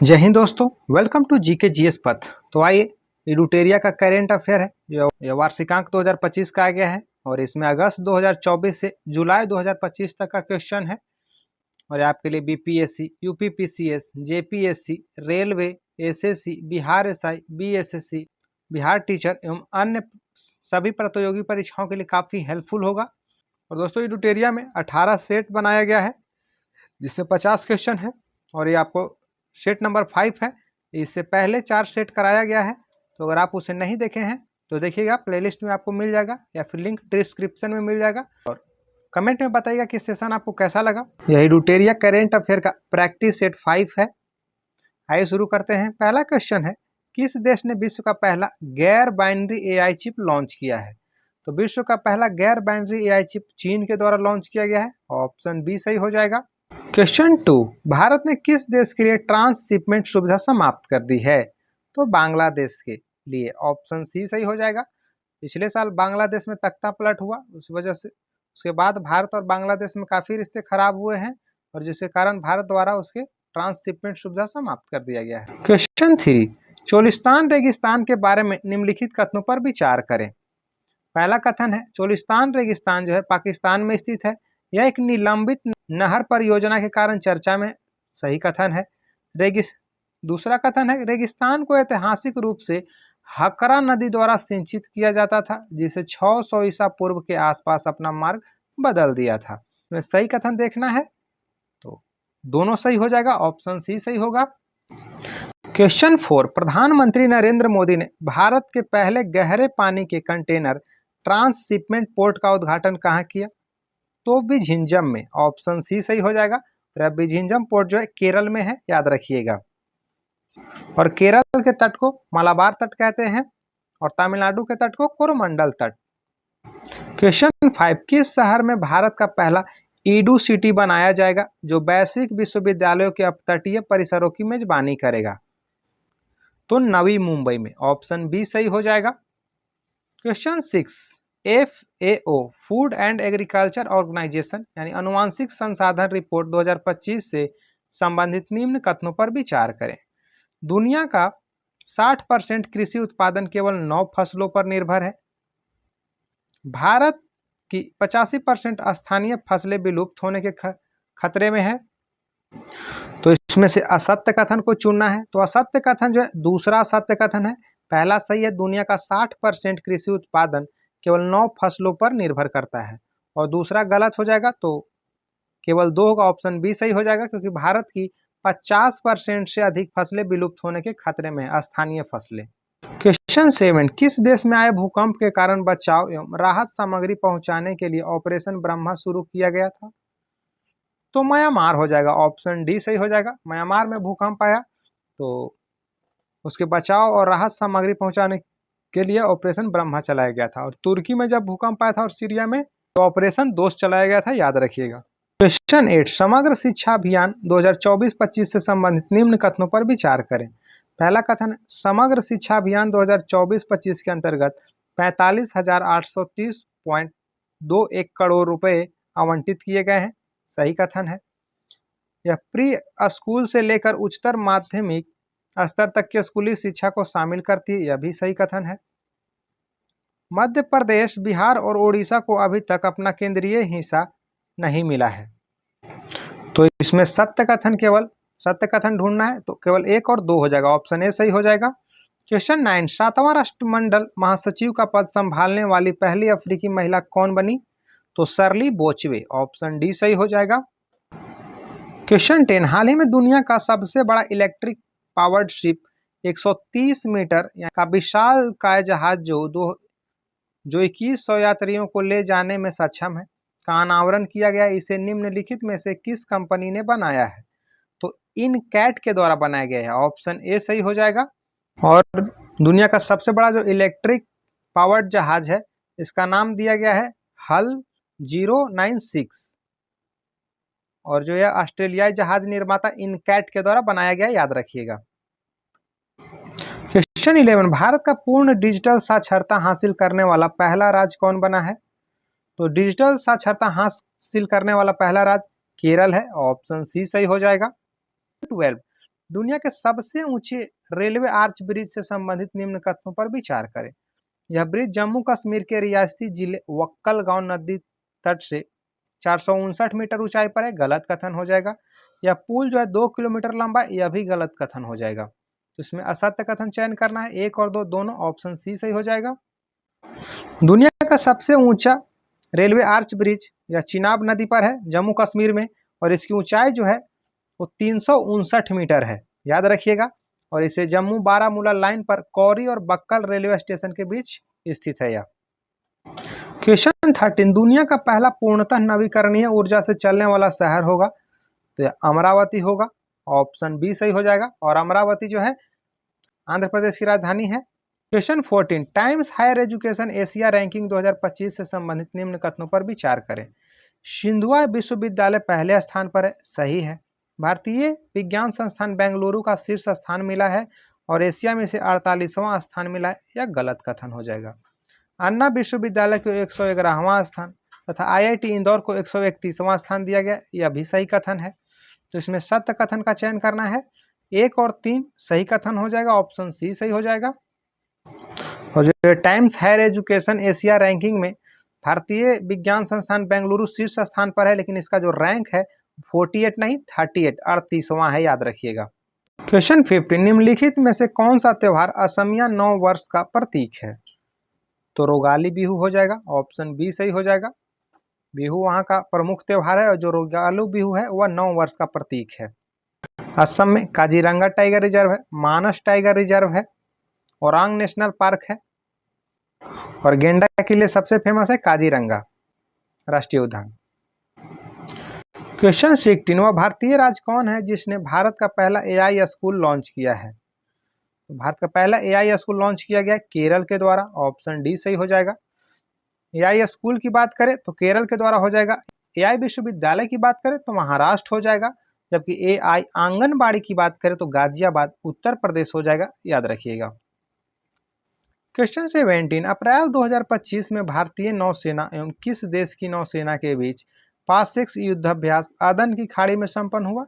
जय हिंद दोस्तों, welcome to GK GS पथ। तो आइए, इडुटेरिया का करेंट अफेयर है जो वार्षिकांक 2025 का आ गया है और इसमें अगस्त 2024 से जुलाई 2025 तक का क्वेश्चन है। और आपके लिए BPSC, UPPCS, JPSC, railway, SSC, Bihar SI, BSSC, Bihar teacher एवं अन्य सभी प्रतियोगी परीक्षाओं के लिए काफ़ी हेल्पफुल होगा। और दोस्तों, इडुटेरिया में 18 सेट बनाया गया है जिससे 50 क्वेश्चन है और ये आपको सेट नंबर 5 है। इससे पहले 4 सेट कराया गया है, तो अगर आप उसे नहीं देखे हैं तो देखिएगा, प्लेलिस्ट में आपको मिल जाएगा या फिर लिंक डिस्क्रिप्शन में मिल जाएगा। और कमेंट में बताइएगा कि सेशन आपको कैसा लगा। यह इडुटेरिया करेंट अफेयर का प्रैक्टिस सेट 5 है। आइए शुरू करते हैं। पहला क्वेश्चन है, किस देश ने विश्व का पहला गैर बाइनरी एआई चिप लॉन्च किया है? तो विश्व का पहला गैर बाइनरी एआई चिप चीन के द्वारा लॉन्च किया गया है। ऑप्शन बी सही हो जाएगा। क्वेश्चन 2, भारत ने किस देश के लिए ट्रांसशिपमेंट सुविधा समाप्त कर दी है? तो बांग्लादेश के लिए। ऑप्शन सी सही हो जाएगा। पिछले साल बांग्लादेश में तख्ता पलट हुआ, उस वजह से उसके बाद भारत और बांग्लादेश में काफ़ी रिश्ते खराब हुए हैं और जिसके कारण भारत द्वारा उसके ट्रांसशिपमेंट सुविधा समाप्त कर दिया गया है। क्वेश्चन 3, चोलिस्तान रेगिस्तान के बारे में निम्नलिखित कथनों पर विचार करें। पहला कथन है, चोलिस्तान रेगिस्तान जो है पाकिस्तान में स्थित है। यह एक निलंबित नहर परियोजना के कारण चर्चा में। सही कथन है। दूसरा कथन है, रेगिस्तान को ऐतिहासिक रूप से हकरा नदी द्वारा सिंचित किया जाता था, जिसे 600 ईसा पूर्व के आसपास अपना मार्ग बदल दिया था। में सही कथन देखना है तो दोनों सही हो जाएगा। ऑप्शन सी सही होगा। क्वेश्चन 4, प्रधानमंत्री नरेंद्र मोदी ने भारत के पहले गहरे पानी के कंटेनर ट्रांसशिपमेंट पोर्ट का उद्घाटन कहाँ किया? तो विझिंजम में। ऑप्शन सी सही हो जाएगा। और विझिंजम पोर्ट जो है केरल में है, याद रखिएगा। और केरल के तट को मलाबार तट कहते हैं और तमिलनाडु के तट को कोरोमंडल तट। क्वेश्चन 5, किस शहर में भारत का पहला ईडू सिटी बनाया जाएगा जो वैश्विक विश्वविद्यालयों के अपतटीय परिसरों की मेजबानी करेगा? तो नवी मुंबई में। ऑप्शन बी सही हो जाएगा। Question 6, FAO Food and Agriculture Organization यानी अनुवांशिक संसाधन रिपोर्ट 2025 से संबंधित निम्न कथनों पर विचार करें। दुनिया का 60% कृषि उत्पादन केवल 9 फसलों पर निर्भर है। भारत की 85% स्थानीय फसलें विलुप्त होने के खतरे में है। तो इसमें से असत्य कथन को चुनना है। तो असत्य कथन जो है दूसरा असत्य कथन है। पहला सही है, दुनिया का 60% कृषि उत्पादन केवल 9 फसलों पर निर्भर करता है। और दूसरा गलत हो जाएगा, तो केवल 2 होगा। ऑप्शन बी सही हो जाएगा, क्योंकि भारत की 50% से अधिक फसलें विलुप्त होने के खतरे में है, स्थानीय फसलें। क्वेश्चन 7, किस देश में आए भूकंप के कारण बचाव एवं राहत सामग्री पहुंचाने के लिए ऑपरेशन ब्रह्मा शुरू किया गया था? तो म्यांमार हो जाएगा। ऑप्शन डी सही हो जाएगा। म्यांमार में भूकंप आया तो उसके बचाव और राहत सामग्री पहुंचाने के लिए ऑपरेशन ब्रह्मा चलाया गया था। और तुर्की में जब भूकंप आया था और सीरिया में, तो ऑपरेशन दोस्त चलाया गया था, याद रखिएगा। क्वेश्चन 8, समग्र शिक्षा अभियान 2024-25 से संबंधित निम्न कथनों पर विचार करें। पहला कथन, समग्र शिक्षा अभियान 2024-25 के अंतर्गत 45,830.21 करोड़ रुपए आवंटित किए गए हैं। सही कथन है। यह प्री स्कूल से लेकर उच्चतर माध्यमिक स्तर तक की स्कूली शिक्षा को शामिल करती है। यह भी सही कथन है। मध्य प्रदेश, बिहार और उड़ीसा को अभी तक अपना केंद्रीय हिस्सा नहीं मिला है। तो इसमें सत्य कथन ढूंढना है, तो केवल 1 और 2 हो जाएगा। ऑप्शन ए सही हो जाएगा। क्वेश्चन 9, 7वां राष्ट्रमंडल महासचिव का पद संभालने वाली पहली अफ्रीकी महिला कौन बनी? तो शर्ली बोचवे। ऑप्शन डी सही हो जाएगा। क्वेश्चन 10, हाल ही में दुनिया का सबसे बड़ा इलेक्ट्रिक पावर्ड शिप 130 मीटर का विशाल काय जहाज जो 2100 यात्रियों को ले जाने में सक्षम है का अनावरण किया गया। इसे निम्नलिखित में से किस कंपनी ने बनाया है? तो इनकैट के द्वारा बनाया गया है। ऑप्शन ए सही हो जाएगा। और दुनिया का सबसे बड़ा जो इलेक्ट्रिक पावर्ड जहाज है, इसका नाम दिया गया है हल 096 और जो यह ऑस्ट्रेलियाई जहाज निर्माता इनकैट के द्वारा बनाया गया, याद रखिएगा। क्वेश्चन 11, भारत का पूर्ण डिजिटल साक्षरता हासिल करने वाला पहला राज्य कौन बना है? तो डिजिटल साक्षरता हासिल करने वाला पहला राज्य केरल है। ऑप्शन सी सही हो जाएगा। 12, दुनिया के सबसे ऊंचे रेलवे आर्च ब्रिज से संबंधित निम्न कथनों पर विचार करें। यह ब्रिज जम्मू कश्मीर के रियासती जिले वक्कल गांव नदी तट से 459 मीटर ऊंचाई पर है, गलत कथन हो जाएगा। यह पुल जो है 2 किलोमीटर लंबा है, यह भी गलत कथन हो जाएगा। तो इसमें असत्य कथन चयन करना है, 1 और 2 दोनों, ऑप्शन सी सही हो जाएगा। दुनिया का सबसे ऊंचा रेलवे आर्च ब्रिज या चिनाब नदी पर है जम्मू कश्मीर में, और इसकी ऊंचाई जो है वो 359 मीटर है, याद रखिएगा। और इसे जम्मू बारामूला लाइन पर कौरी और बक्कल रेलवे स्टेशन के बीच स्थित है। यह क्वेश्चन 13, दुनिया का पहला पूर्णतः नवीकरणीय ऊर्जा से चलने वाला शहर होगा, तो यह अमरावती होगा, ऑप्शन बी सही हो जाएगा। और अमरावती जो है आंध्र प्रदेश की राजधानी है। Question 14, Times Higher Education Asia ranking 2025 से संबंधित निम्न कथनों पर विचार करें। सिंधुआ विश्वविद्यालय पहले स्थान पर है, सही है। भारतीय विज्ञान संस्थान बेंगलुरु का शीर्ष स्थान मिला है और एशिया में से 48वां स्थान मिला है, यह गलत कथन हो जाएगा। अन्ना विश्वविद्यालय को 111वां स्थान तथा आईआईटी इंदौर को 131वां स्थान दिया गया, यह भी सही कथन है। तो इसमें सत्य कथन का चयन करना है, 1 और 3 सही कथन हो जाएगा, ऑप्शन सी सही हो जाएगा। और जो Times Higher Education Asia ranking में भारतीय विज्ञान संस्थान बेंगलुरु शीर्ष स्थान पर है, लेकिन इसका जो रैंक है 48 नहीं 38 38वां है, याद रखिएगा। क्वेश्चन 15, निम्नलिखित में से कौन सा त्योहार असमिया नव वर्ष का प्रतीक है? तो रोगाली बिहू हो जाएगा, ऑप्शन बी सही हो जाएगा। बिहू वहाँ का प्रमुख त्योहार है और जो रोगालू बिहू है वह नव वर्ष का प्रतीक है। असम में काजीरंगा टाइगर रिजर्व है, मानस टाइगर रिजर्व है, ओरांग नेशनल पार्क है, और गेंडा के लिए सबसे फेमस है काजीरंगा राष्ट्रीय उद्यान। क्वेश्चन 16, वह भारतीय राज्य कौन है जिसने भारत का पहला एआई स्कूल लॉन्च किया है? तो भारत का पहला एआई स्कूल लॉन्च किया गया केरल के द्वारा, ऑप्शन डी सही हो जाएगा। एआई स्कूल की बात करें तो केरल के द्वारा हो जाएगा। एआई विश्वविद्यालय की बात करें तो महाराष्ट्र हो जाएगा, जबकि एआई आंगनबाड़ी की बात करें तो गाजियाबाद उत्तर प्रदेश हो जाएगा, याद रखिएगा। क्वेश्चन 17, अप्रैल 2025 में भारतीय नौसेना एवं किस देश की नौसेना के बीच पासिक्स युद्धाभ्यास अदन की खाड़ी में संपन्न हुआ?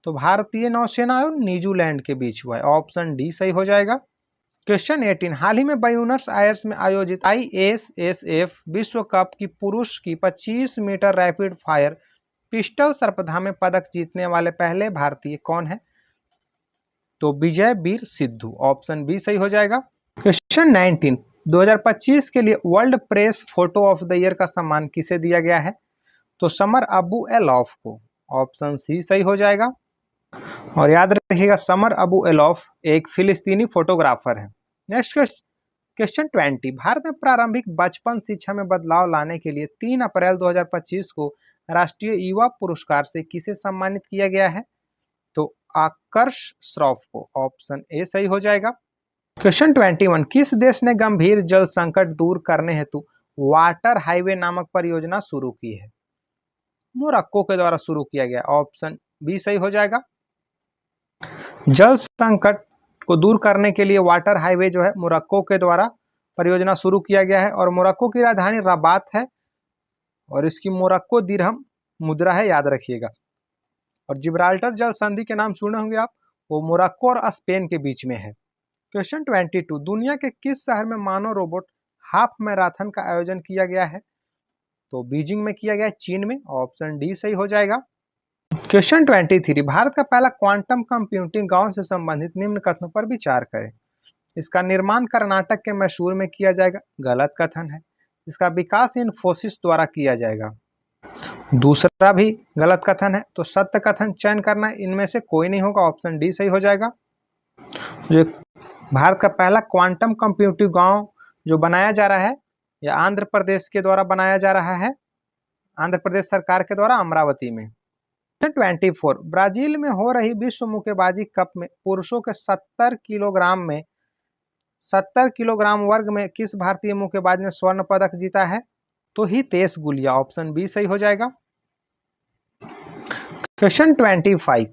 तो भारतीय नौसेना और न्यूजीलैंड के बीच हुआ है, ऑप्शन डी सही हो जाएगा। क्वेश्चन 18, हाल ही में ब्यूनस आयर्स में आयोजित आईएसएसएफ विश्व कप की पुरुष की 25 मीटर रैपिड फायर पिस्टल सर्पधा में पदक जीतने वाले पहले भारतीय कौन है? तो विजय वीर सिद्धू, ऑप्शन बी सही हो जाएगा। क्वेश्चन 19, 2025 के लिए world press photo of the year का सम्मान किसे दिया गया है? तो समर अबू एलॉफ को, ऑप्शन सी सही हो जाएगा। और याद रखिएगा समर अबू एलॉफ एक फिलिस्तीनी फोटोग्राफर है। नेक्स्ट क्वेश्चन 20, भारत में प्रारंभिक बचपन शिक्षा में बदलाव लाने के लिए 3 अप्रैल 2025 को राष्ट्रीय युवा पुरस्कार से किसे सम्मानित किया गया है? तो आकर्ष श्रॉफ को, ऑप्शन ए सही हो जाएगा। क्वेश्चन 21, किस देश ने गंभीर जल संकट दूर करने हेतु वाटर हाईवे नामक परियोजना शुरू की है? मोरक्को के द्वारा शुरू किया गया, ऑप्शन बी सही हो जाएगा। जल संकट को दूर करने के लिए वाटर हाईवे जो है मोरक्को के द्वारा परियोजना शुरू किया गया है, और मोरक्को की राजधानी रबात है, और इसकी मोरक्को दिरहम मुद्रा है, याद रखिएगा। और जिब्राल्टर जल संधि के नाम सुने होंगे आप, वो मोरक्को और स्पेन के बीच में है। क्वेश्चन 22, दुनिया के किस शहर में मानव रोबोट हाफ मैराथन का आयोजन किया गया है? तो बीजिंग में किया गया, चीन में, ऑप्शन डी सही हो जाएगा। क्वेश्चन 23, भारत का पहला क्वांटम कंप्यूटिंग गांव से संबंधित निम्न कथनों पर विचार करें। इसका निर्माण कर्नाटक के मैसूर में किया जाएगा, गलत कथन है। इसका विकास इन्फोसिस द्वारा किया जाएगा, दूसरा भी गलत कथन है। तो सत्य कथन चयन करना, इनमें से कोई नहीं होगा, ऑप्शन डी सही हो जाएगा। जो भारत का पहला क्वांटम कंप्यूटिंग गांव जो बनाया जा रहा है, यह आंध्र प्रदेश के द्वारा बनाया जा रहा है, आंध्र प्रदेश सरकार के द्वारा अमरावती में। 24, ब्राजील में हो रही विश्व मुक्केबाजी कप में पुरुषों के 70 किलोग्राम वर्ग में किस भारतीय मुक्केबाज ने स्वर्ण पदक जीता है? तो हितेश गुलिया, ऑप्शन बी सही हो जाएगा। क्वेश्चन 25,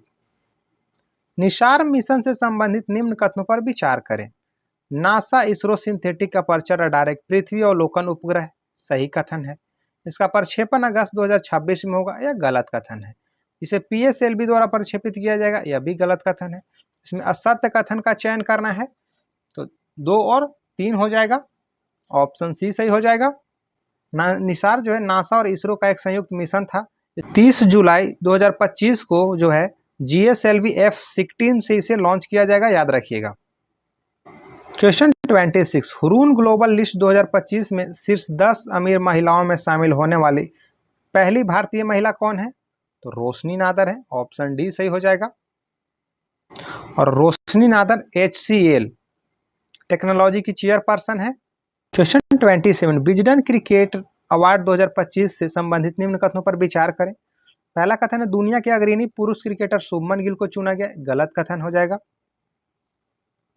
निसार मिशन से संबंधित निम्न कथनों पर विचार करें। NASA ISRO synthetic aperture radar एक पृथ्वी अवलोकन उपग्रह, सही कथन है। इसका प्रक्षेपण अगस्त 2026 में होगा, यह गलत कथन है। इसे पीएसएलवी द्वारा प्रक्षेपित किया जाएगा, यह भी गलत कथन है। इसमें असत्य कथन का चयन करना है, तो 2 और 3 हो जाएगा, ऑप्शन सी सही हो जाएगा। निसार जो है नासा और इसरो का एक संयुक्त मिशन था। 30 जुलाई 2025 को जो है GSLV F-16 से इसे लॉन्च किया जाएगा, याद रखिएगा। क्वेश्चन 26, हुरून ग्लोबल लिस्ट 2025 में शीर्ष 10 अमीर महिलाओं में शामिल होने वाली पहली भारतीय महिला कौन है? तो रोशनी नादर है, ऑप्शन डी सही हो जाएगा। और रोशनी नादर HCL टेक्नोलॉजी की चेयरपर्सन है। क्वेश्चन 27, विजडन क्रिकेट अवार्ड 2025 से संबंधित निम्न कथनों पर विचार करें। पहला कथन है दुनिया के अग्रणी पुरुष क्रिकेटर शुभमन गिल को चुना गया, गलत कथन हो जाएगा।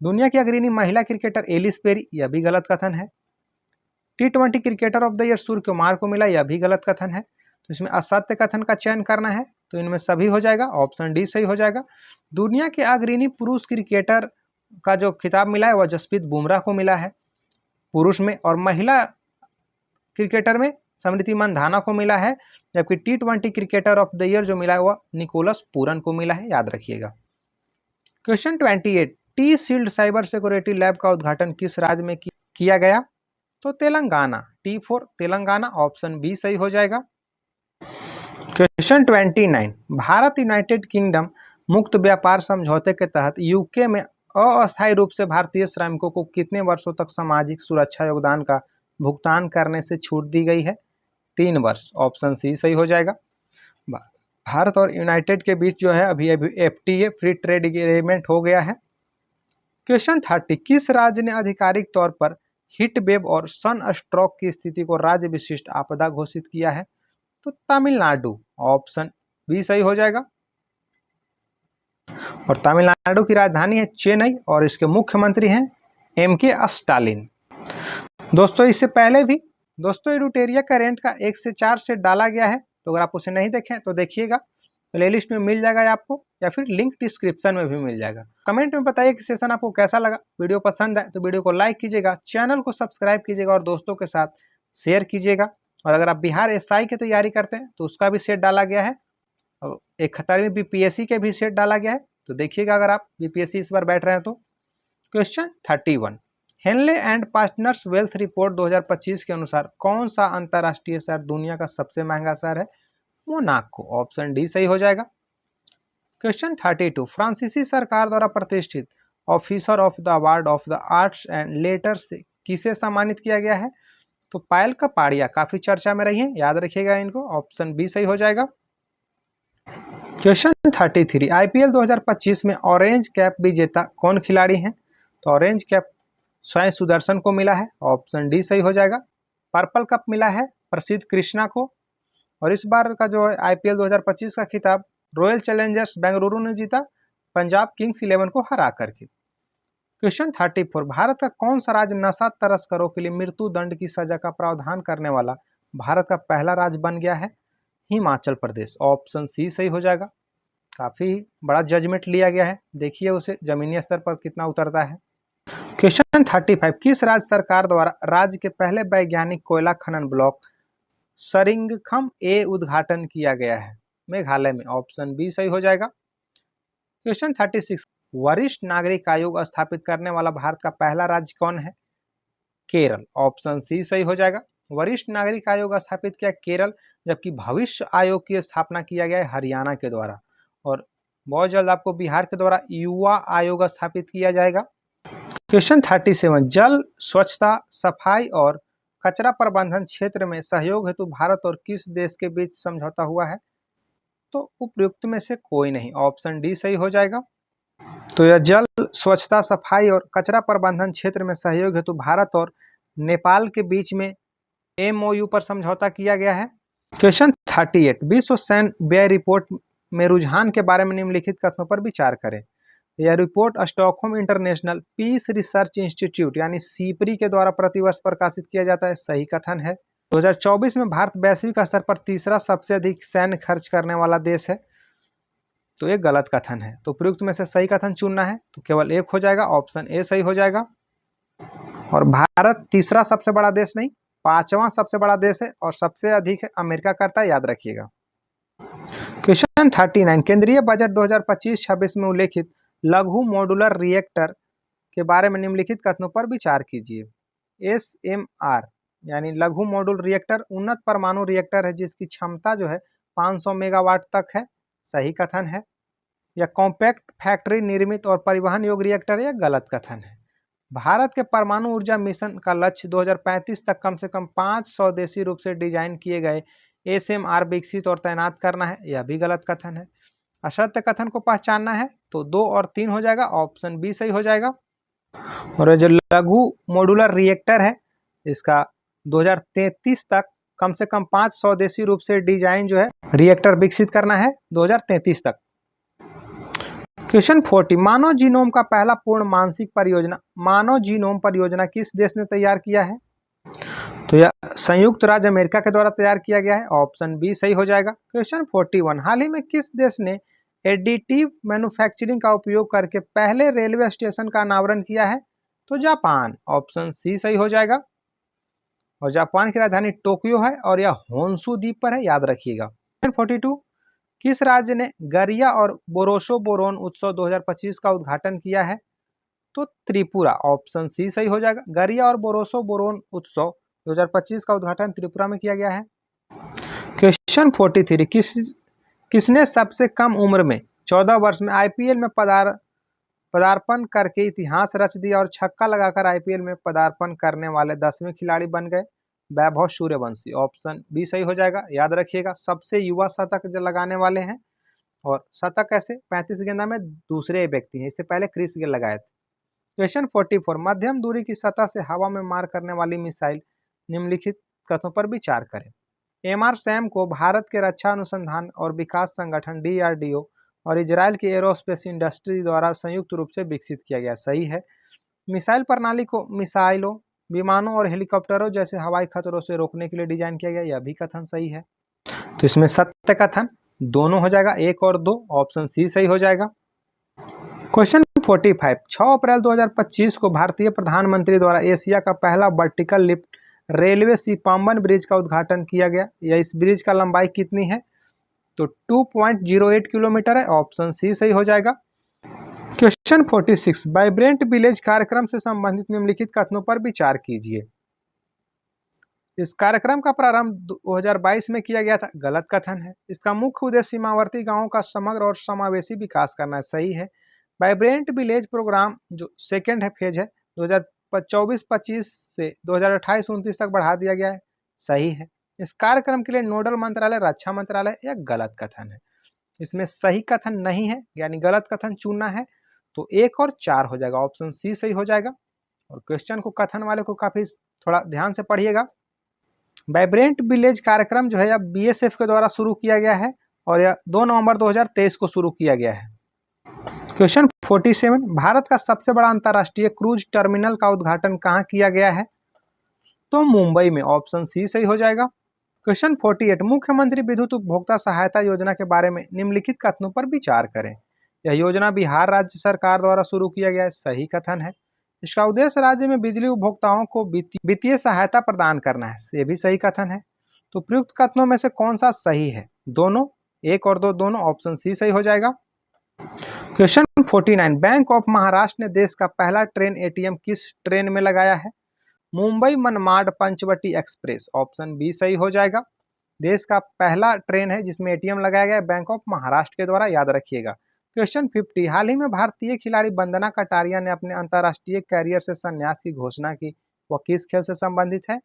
दुनिया की अग्रणी महिला क्रिकेटर एलिस पेरी, यह भी गलत कथन है। T20 cricketer of the year Surya Kumar को मिला, यह भी गलत कथन है। तो इसमें असत्य कथन का चयन करना है, तो इनमें सभी हो जाएगा, ऑप्शन डी सही हो जाएगा। दुनिया के अग्रणी पुरुष क्रिकेटर का जो खिताब मिला है वह जसप्रीत बुमराह को मिला है पुरुष में, और महिला क्रिकेटर में स्मृति मंधाना को मिला है, जबकि T20 cricketer of the year जो मिला है वह निकोलस पूरन को मिला है, याद रखिएगा। Question 28, T shield cyber security lab का उद्घाटन किस राज्य में किया गया? तो Telangana, T4 Telangana, option B सही हो जाएगा। क्वेश्चन 29, भारत यूनाइटेड किंगडम मुक्त व्यापार समझौते के तहत यूके में अस्थायी रूप से भारतीय श्रमिकों को कितने वर्षों तक सामाजिक सुरक्षा योगदान का भुगतान करने से छूट दी गई है? 3 वर्ष, ऑप्शन सी सही हो जाएगा। भारत और यूनाइटेड के बीच जो है अभी FTA फ्री ट्रेड एग्रीमेंट हो गया है। क्वेश्चन 30, किस राज्य ने आधिकारिक तौर पर हीट वेव और सन स्ट्रोक की स्थिति को राज्य विशिष्ट आपदा घोषित किया है? तो तमिलनाडु, ऑप्शन बी सही हो जाएगा। और तमिलनाडु की राजधानी है चेन्नई और इसके मुख्यमंत्री हैं MK स्टालिन। दोस्तों इससे पहले भी दोस्तों एडुटेरिया करेंट का 1 से 4 सेट डाला गया है, तो अगर आप उसे नहीं देखें तो देखिएगा, प्लेलिस्ट में मिल जाएगा आपको, या फिर लिंक डिस्क्रिप्शन में भी मिल जाएगा। कमेंट में बताइए कि सेशन आपको कैसा लगा। वीडियो पसंद है तो वीडियो को लाइक कीजिएगा, चैनल को सब्सक्राइब कीजिएगा और दोस्तों के साथ शेयर कीजिएगा। और अगर आप बिहार SI की तैयारी करते हैं तो उसका भी सेट डाला गया है, और 71वीं BPSC के भी सेट डाला गया है, तो देखिएगा अगर आप BPSC इस बार बैठ रहे हैं तो। Question 31, Henley and Partners wealth report 2025 के अनुसार कौन सा अंतरराष्ट्रीय शहर दुनिया का सबसे महंगा शहर है? मोनाको, ऑप्शन डी सही हो जाएगा। क्वेश्चन 32, फ्रांसीसी सरकार द्वारा प्रतिष्ठित officer of the award of the arts and letters से किसे सम्मानित किया गया है? तो पायल कपाड़िया काफी चर्चा में रही है, याद रखिएगा इनको, ऑप्शन बी सही हो जाएगा। क्वेश्चन 33, IPL 2025 में ऑरेंज कैप विजेता कौन खिलाड़ी हैं? तो ऑरेंज कैप साई सुदर्शन को मिला है, ऑप्शन डी सही हो जाएगा। पर्पल कप मिला है प्रसिद्ध कृष्णा को, और इस बार का जो IPL 2025 का खिताब रॉयल चैलेंजर्स बेंगलुरु ने जीता पंजाब किंग्स 11 को हरा करके। क्वेश्चन 34, भारत का कौन सा राज्य नशा तस्करों के लिए मृत्यु दंड की सजा का प्रावधान करने वाला भारत का पहला राज्य बन गया है? हिमाचल प्रदेश, ऑप्शन सी सही हो जाएगा। काफी बड़ा जजमेंट लिया गया है, देखिए उसे जमीनी स्तर पर कितना उतरता है। क्वेश्चन 35, किस राज्य सरकार द्वारा राज्य के पहले वैज्ञानिक कोयला खनन ब्लॉक सरिंगखम A उद्घाटन किया गया है? मेघालय में, ऑप्शन बी सही हो जाएगा। क्वेश्चन 36, वरिष्ठ नागरिक आयोग स्थापित करने वाला भारत का पहला राज्य कौन है? केरल, ऑप्शन सी सही हो जाएगा। वरिष्ठ नागरिक आयोग स्थापित किया केरल, जबकि भविष्य आयोग की स्थापना किया गया है हरियाणा के द्वारा, और बहुत जल्द आपको बिहार के द्वारा युवा आयोग स्थापित किया जाएगा। क्वेश्चन 37, जल स्वच्छता सफाई और कचरा प्रबंधन क्षेत्र में सहयोग हेतु भारत और किस देश के बीच समझौता हुआ है? तो उपयुक्त में से कोई नहीं, ऑप्शन डी सही हो जाएगा। तो यह जल स्वच्छता सफाई और कचरा प्रबंधन क्षेत्र में सहयोग हेतु भारत और नेपाल के बीच में MOU पर समझौता किया गया है। क्वेश्चन 38, विश्व सैन्य व्यय रिपोर्ट में रुझान के बारे में निम्नलिखित कथनों पर विचार करें। यह report Stockholm International Peace Research Institute यानी सीपरी के द्वारा प्रतिवर्ष प्रकाशित किया जाता है, सही कथन है। 2024 में भारत वैश्विक स्तर पर तीसरा सबसे अधिक सैन्य खर्च करने वाला देश है, तो ये गलत कथन है। तो प्रयुक्त में से सही कथन चुनना है, तो केवल एक हो जाएगा, ऑप्शन ए सही हो जाएगा। और भारत तीसरा सबसे बड़ा देश नहीं, 5वां सबसे बड़ा देश है, और सबसे अधिक अमेरिका करता है, याद रखिएगा। क्वेश्चन 39, केंद्रीय बजट 2025-26 में उल्लेखित लघु मॉड्यूलर रिएक्टर के बारे में निम्नलिखित कथनों पर विचार कीजिए। SMR यानी लघु मॉड्यूल रिएक्टर उन्नत परमाणु रिएक्टर है जिसकी क्षमता जो है 500 मेगावाट तक है, सही कथन है। या कॉम्पैक्ट फैक्ट्री निर्मित और परिवहन योग्य रिएक्टर, यह गलत कथन है। भारत के परमाणु ऊर्जा मिशन का लक्ष्य 2035 तक कम से कम 5 स्वदेशी रूप से डिजाइन किए गए SMR विकसित और तैनात करना है, यह भी गलत कथन है। असत्य कथन को पहचानना है तो 2 और 3 हो जाएगा, ऑप्शन बी सही हो जाएगा। और जो लघु मॉड्यूलर रिएक्टर है इसका 2033 तक कम से कम 5 स्वदेशी रूप से डिजाइन जो है रिएक्टर विकसित करना है 2033 तक। क्वेश्चन 40, मानव जीनोम का पहला पूर्ण मानसिक परियोजना, मानव जीनोम परियोजना किस देश ने तैयार किया है? तो यह संयुक्त राज्य अमेरिका के द्वारा तैयार किया गया है, ऑप्शन बी सही हो जाएगा। क्वेश्चन 41, हाल ही में किस देश ने एडिटिव मैन्युफैक्चरिंग का उपयोग करके पहले रेलवे स्टेशन का अनावरण किया है? तो जापान, ऑप्शन सी सही हो जाएगा। और जापान की राजधानी टोक्यो है और यह होन्शु द्वीप पर है, याद रखिएगा। क्वेश्चन 42, किस राज्य ने गरिया और बोरोशो बोरोन उत्सव 2025 का उद्घाटन किया है? तो त्रिपुरा, ऑप्शन सी सही हो जाएगा। गरिया और बोरोशो बोरोन उत्सव 2025 का उद्घाटन त्रिपुरा में किया गया है। क्वेश्चन 43, किसने सबसे कम उम्र में 14 वर्ष में IPL में पदार्पण करके इतिहास रच दिया और छक्का लगाकर IPL में पदार्पण करने वाले 10वें खिलाड़ी बन गए? वैभव सूर्यवंशी, ऑप्शन बी सही हो जाएगा। याद रखिएगा सबसे युवा शतक जो लगाने वाले हैं, और शतक ऐसे 35 गेंदा में दूसरे व्यक्ति हैं, इससे पहले क्रिस गेल लगाए थे। क्वेश्चन 44, मध्यम दूरी की सतह से हवा में मार करने वाली मिसाइल निम्नलिखित कथनों पर विचार करें। MRSAM को भारत के रक्षा अनुसंधान और विकास संगठन DRDO और इजराइल की एरोस्पेस इंडस्ट्री द्वारा संयुक्त रूप से विकसित किया गया, सही है। मिसाइल प्रणाली को मिसाइलों, विमानों और हेलीकॉप्टरों जैसे हवाई खतरों से रोकने के लिए डिजाइन किया गया, यह भी कथन सही है। तो इसमें सत्य कथन दोनों हो जाएगा, 1 और 2, ऑप्शन सी सही हो जाएगा। क्वेश्चन 45, 6 अप्रैल 2025 को भारतीय प्रधानमंत्री द्वारा एशिया का पहला वर्टिकल लिफ्ट रेलवे सीपांबन ब्रिज का उद्घाटन किया गया। यह इस ब्रिज का लंबाई कितनी है? तो 2.08 किलोमीटर है, ऑप्शन सी सही हो जाएगा। क्वेश्चन 46, वाइब्रेंट विलेज कार्यक्रम से संबंधित निम्नलिखित कथनों पर विचार कीजिए। इस कार्यक्रम का प्रारंभ 2022 में किया गया था, गलत कथन है। इसका मुख्य उद्देश्य सीमावर्ती गांवों का समग्र और समावेशी विकास करना, सही है। वाइब्रेंट विलेज प्रोग्राम जो सेकेंड है फेज है 2024-25 से 2028-29 तक बढ़ा दिया गया है, सही है। इस कार्यक्रम के लिए नोडल मंत्रालय रक्षा मंत्रालय, यह गलत कथन है। इसमें सही कथन नहीं है, यानी गलत कथन चुनना है तो 1 और 4 हो जाएगा, ऑप्शन सी सही हो जाएगा। और क्वेश्चन को कथन वाले को काफी थोड़ा ध्यान से पढ़िएगा। वाइब्रेंट विलेज कार्यक्रम जो है यह BSF के द्वारा शुरू किया गया है और यह 2 नवंबर 2023 को शुरू किया गया है। क्वेश्चन 47, भारत का सबसे बड़ा अंतर्राष्ट्रीय क्रूज टर्मिनल का उद्घाटन कहाँ किया गया है? तो मुंबई में, ऑप्शन सी सही हो जाएगा। क्वेश्चन 48, मुख्यमंत्री विद्युत उपभोक्ता सहायता योजना के बारे में निम्नलिखित कथनों पर विचार करें। यह योजना बिहार राज्य सरकार द्वारा शुरू किया गया है, सही कथन है। इसका उद्देश्य राज्य में बिजली उपभोक्ताओं को वित्तीय सहायता प्रदान करना है, ये भी सही कथन है। तो प्रयुक्त कथनों में से कौन सा सही है? दोनों, 1 और 2 दोनों, ऑप्शन सी सही हो जाएगा। क्वेश्चन 49, बैंक ऑफ महाराष्ट्र ने देश का पहला ट्रेन ATM किस ट्रेन में लगाया है? Mumbai Manmad Panchavati express, option B सही हो जाएगा। देश का पहला ट्रेन है जिसमें ATM लगाया गया है बैंक ऑफ महाराष्ट्र के द्वारा, याद रखिएगा। क्वेश्चन 50, हाल ही में भारतीय खिलाड़ी वंदना कटारिया ने अपने अंतर्राष्ट्रीय कैरियर से संन्यास की घोषणा की, वह किस खेल से संबंधित है?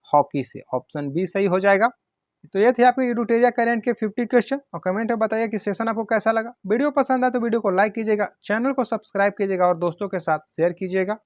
हॉकी से, ऑप्शन बी सही हो जाएगा। तो ये थे आपके इडुटेरिया करेंट के 50 क्वेश्चन, और कमेंट में बताइए कि सेशन आपको कैसा लगा। वीडियो पसंद आए तो वीडियो को लाइक कीजिएगा, चैनल को सब्सक्राइब कीजिएगा और दोस्तों के साथ शेयर कीजिएगा।